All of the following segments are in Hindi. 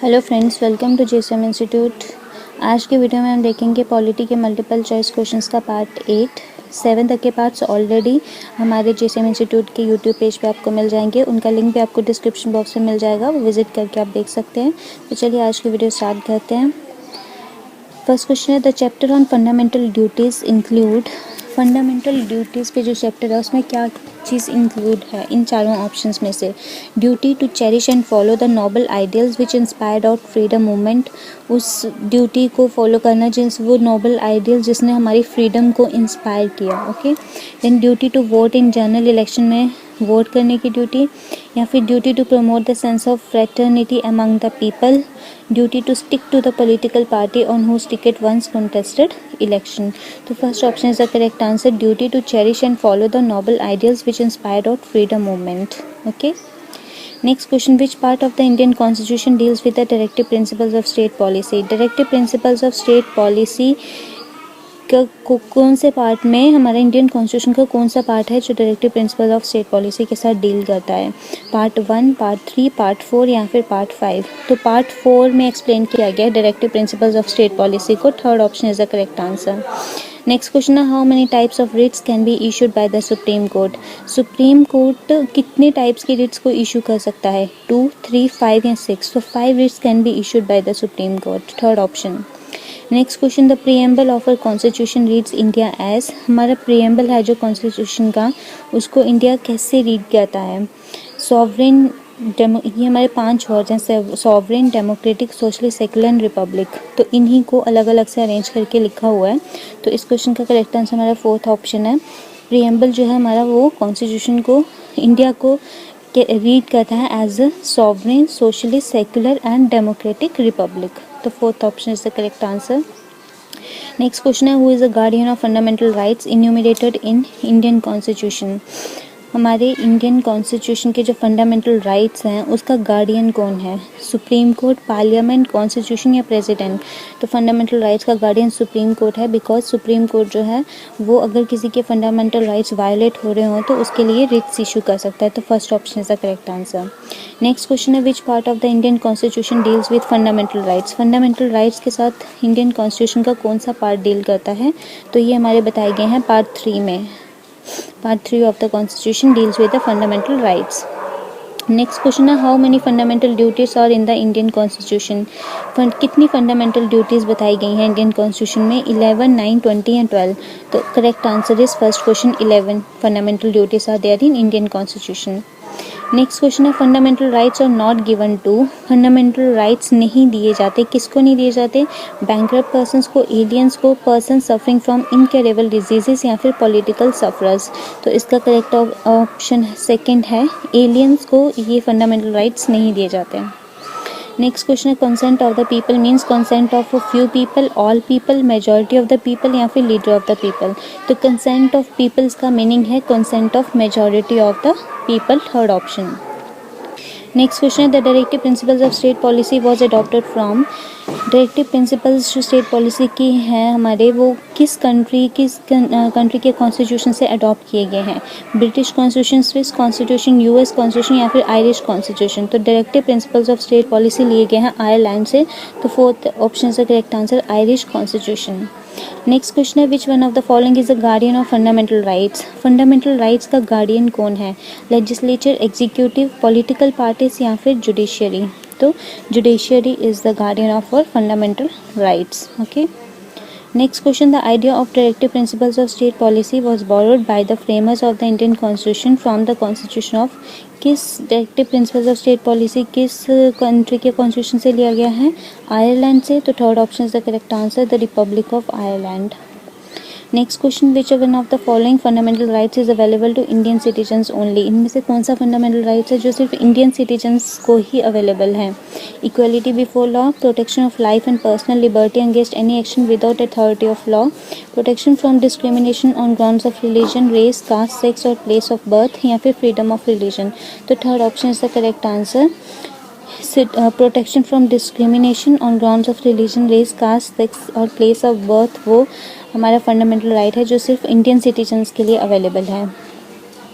Hello friends, welcome to JSM institute. आज के वीडियो में हम देखेंगे पॉलिटी के मल्टीपल चॉइस क्वेश्चंस का पार्ट 8। 7 तक के पार्ट्स ऑलरेडी हमारे जेएसएम इंस्टीट्यूट के यूट्यूब पेज पे आपको मिल जाएंगे। उनका लिंक भी आपको डिस्क्रिप्शन बॉक्स में मिल जाएगा, वो विजिट करके आप देख सकते हैं। तो चलिए आज की वीडियो स्टार्ट करते हैं। फर्स्ट क्वेश्चन है, the chapter on fundamental duties include. Fundamental duties पे जो चैप्टर है उसमें क्या चीज़ इंक्लूड है इन चारों ऑप्शंस में से? Duty to cherish and follow the noble ideals which inspired out freedom movement. उस ड्यूटी को फॉलो करना जिस वो नोबल आइडियल जिसने हमारी फ्रीडम को इंस्पायर किया। Okay. Then duty to vote in general election में वोट करने की ड्यूटी, या फिर duty to promote the sense of fraternity among the people, duty to stick to the political party on whose ticket one's contested election। तो first option is the correct answer, duty to cherish and follow the noble ideals which inspired out freedom movement. Okay. Next question, which part of the Indian constitution deals with the directive principles of state policy. Directive principles of state policy कौन से पार्ट में हमारा इंडियन कॉन्स्टिट्यूशन का कौन सा पार्ट है जो directive principle of state policy के साथ डील करता है? पार्ट 1, पार्ट 3, पार्ट 4 या फिर पार्ट 5? तो पार्ट 4 में एक्सप्लेन किया गया directive principles of state policy को। Third option is the correct answer. Next question है, how many types of writs can be issued by the supreme court. Supreme court कितने टाइप्स की रिट्स को इशू कर सकता है? 2, 3, 5 या 6? तो 5 writs can be issued by the supreme court. Third option. Next question, the preamble of a constitution reads India as. हमारा प्रीएम्बल है जो कॉन्स्टिट्यूशन का, उसको इंडिया कैसे रीड करता है? सॉवरेन ये हमारे 5 वर्ड हैं, sovereign, democratic, socialist, secular and Republic. तो इन्हीं को अलग अलग से अरेंज करके लिखा हुआ है। तो इस क्वेश्चन का करेक्ट आंसर हमारा फोर्थ ऑप्शन है। प्रीएम्बल जो है हमारा वो कॉन्स्टिट्यूशन को, इंडिया को रीड करता है as a sovereign, socialist, secular and democratic republic. तो fourth option is the correct answer. Next question है, who is the guardian of fundamental rights enumerated in Indian constitution. हमारे इंडियन कॉन्स्टिट्यूशन के जो फंडामेंटल राइट्स हैं उसका गार्डियन कौन है? सुप्रीम कोर्ट, पार्लियामेंट, कॉन्स्टिट्यूशन या प्रेसिडेंट? तो फंडामेंटल राइट्स का गार्डियन सुप्रीम कोर्ट है, बिकॉज सुप्रीम कोर्ट जो है वो अगर किसी के फंडामेंटल राइट्स वायलेट हो रहे हों तो उसके लिए रिट्स इशू कर सकता है। तो first option is the correct answer. Next question है, which part of the Indian constitution deals with fundamental rights. Fundamental rights के साथ इंडियन कॉन्स्टिट्यूशन का कौन सा पार्ट डील करता है? तो ये हमारे बताए गए हैं पार्ट 3 में। Part 3 of the Constitution deals with the fundamental rights. Next question है, how many fundamental duties are in the Indian constitution. कितनी फंडामेंटल ड्यूटीज़ बताई गई हैं इंडियन कॉन्स्टिट्यूशन में? 11, 9, 20 या 12? तो correct answer is first question, 11 fundamental duties are there in Indian constitution. Next question है, fundamental rights are not given to. Fundamental rights नहीं दिए जाते, किसको नहीं दिए जाते? बैंकरप्ट पर्सन्स को, एलियंस को, person suffering from incurable diseases या फिर पॉलिटिकल सफरर्स। तो इसका करेक्ट ऑप्शन सेकंड है, एलियंस को ये फंडामेंटल राइट्स नहीं दिए जाते हैं। नेक्स्ट क्वेश्चन है, consent of the people means consent of few people, all people, majority of the people या फिर लीडर ऑफ द पीपल? तो कंसेंट ऑफ पीपल्स का मीनिंग है consent of majority of the people. Third option. Next question है, the directive principles of state policy was adopted from. Directive principles जो स्टेट पॉलिसी की हैं हमारे, वो किस कंट्री के कॉन्स्टिट्यूशन से अडॉप्ट किए गए हैं? British constitution, Swiss constitution, US constitution या फिर आयरिश कॉन्स्टिट्यूशन? तो directive principles of state policy लिए गए हैं आयरलैंड से। तो fourth option is the correct answer, Irish constitution. Next question है, which one of the following is the guardian of fundamental rights. Fundamental rights का गार्डियन कौन है? लेजिस्लेचर, एग्जीक्यूटिव, पॉलिटिकल पार्टीज या फिर जुडिशियरी? तो judiciary is the guardian of our fundamental rights. Okay. Next question, the idea of directive principles of state policy was borrowed by the framers of the Indian constitution from the constitution of. किस directive principles of state policy किस कंट्री के कॉन्स्टिट्यूशन से लिया गया है? आयरलैंड से। तो third option is the correct answer, the republic of Ireland. Next question, which one of the following fundamental rights is available to Indian citizens only. इनमें से कौन सा फंडामेंटल राइट्स है जो सिर्फ इंडियन सिटीजन्स को ही अवेलेबल है? Equality before law, protection of life and personal liberty against any action without authority of law, protection from discrimination on grounds of religion, race, caste, sex और प्लेस ऑफ बर्थ या फिर फ्रीडम ऑफ रिलीजन? तो third option is the correct answer, protection from discrimination on grounds of religion, race, caste, sex और प्लेस ऑफ बर्थ वो हमारा फंडामेंटल राइट है जो सिर्फ इंडियन सिटीजन्स के लिए अवेलेबल है।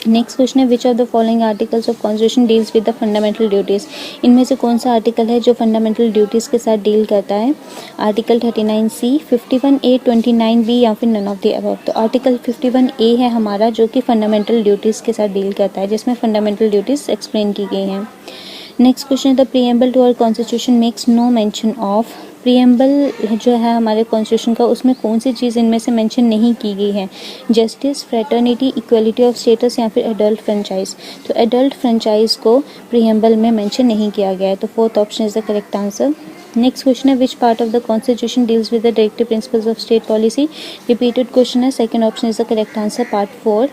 नेक्स्ट क्वेश्चन है which of the following articles of constitution deals with the fundamental duties. इनमें से कौन सा आर्टिकल है जो फंडामेंटल ड्यूटीज़ के साथ डील करता है? आर्टिकल 39C, 51A, 29B या फिर नन ऑफ द अबव। तो आर्टिकल 51A है हमारा जो कि फंडामेंटल ड्यूटीज़ के साथ डील करता है, जिसमें फंडामेंटल ड्यूटीज़ एक्सप्लेन की गई हैं। नेक्स्ट क्वेश्चन है the preamble to our constitution makes no mention of. Preamble जो है हमारे कॉन्स्टिट्यूशन का, उसमें कौन सी चीज़ इनमें से मेंशन नहीं की गई है? Justice, fraternity, equality of status या फिर एडल्ट फ्रेंचाइज। तो एडल्ट फ्रेंचाइज को प्रीएम्बल में मेंशन नहीं किया गया है, तो fourth option is the correct answer. Next question है which part of the constitution deals with the directive principles of state policy. Repeated question है, second option is the correct answer, part 4।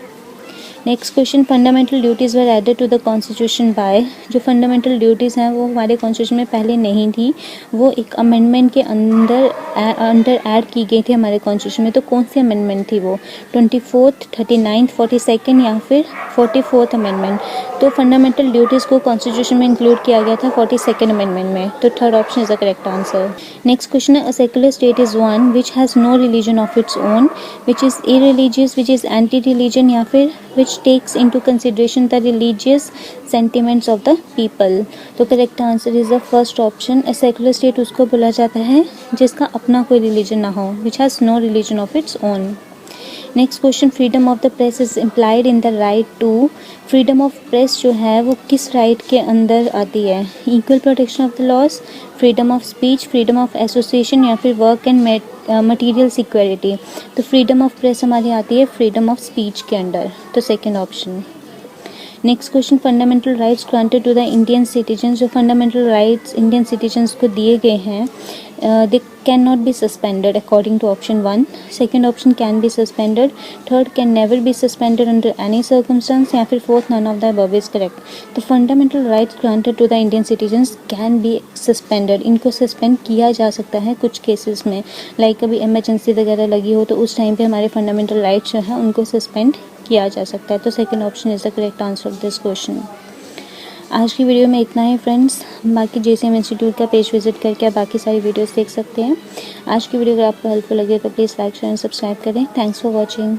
Next question fundamental duties were added to the constitution by. जो फंडामेंटल ड्यूटीज़ हैं वो हमारे कॉन्स्टिट्यूशन में पहले नहीं थी, वो एक अमेंडमेंट के अंडर ऐड की गई थी हमारे कॉन्स्टिट्यूशन में। तो कौन सी अमेंडमेंट थी वो? 24th, 39th, 42nd या फिर 44th अमेंडमेंट। तो फंडामेंटल ड्यूटीज़ को कॉन्स्टिट्यूशन में इंक्लूड किया गया था 42nd अमेंडमेंट में, तो third option is the correct answer. Next question है a secular state is one which has no religion of its own, which is irreligious, which is anti religion या फिर which takes into consideration the religious sentiments of the people। तो correct answer is the first option. A secular state उसको बोला जाता है जिसका अपना कोई रिलीजन ना हो, which has no religion of its own. Next question freedom of the press is implied in the right to. Freedom of press जो है वो किस राइट के अंदर आती है? Equal protection of the laws, freedom of speech, freedom of association या फिर वर्क एंड मटीरियल सिक्योरिटी। तो फ्रीडम ऑफ प्रेस हमारी आती है फ्रीडम ऑफ स्पीच के अंडर, तो second option. Next question fundamental rights granted to the Indian citizen. जो फंडामेंटल राइट्स इंडियन सिटीजन्स को दिए गए हैं they can not be suspended according to option 1। Second option can be suspended, third can never be suspended under any circumstance या फिर fourth none of the above is correct. तो fundamental rights granted to the Indian citizens can be suspended. इनको सस्पेंड किया जा सकता है कुछ केसेस में, लाइक कभी इमरजेंसी वगैरह लगी हो तो उस टाइम पे हमारे फंडामेंटल राइट्स जो है उनको सस्पेंड किया जा सकता है। तो second option is the correct answer of this question. आज की वीडियो में इतना ही फ्रेंड्स। बाकी JCM इंस्टीट्यूट का पेज विजिट करके आप बाकी सारी वीडियोस देख सकते हैं। आज की वीडियो अगर आपको हेल्पफुल लगे तो please like share and subscribe करें। Thanks for watching.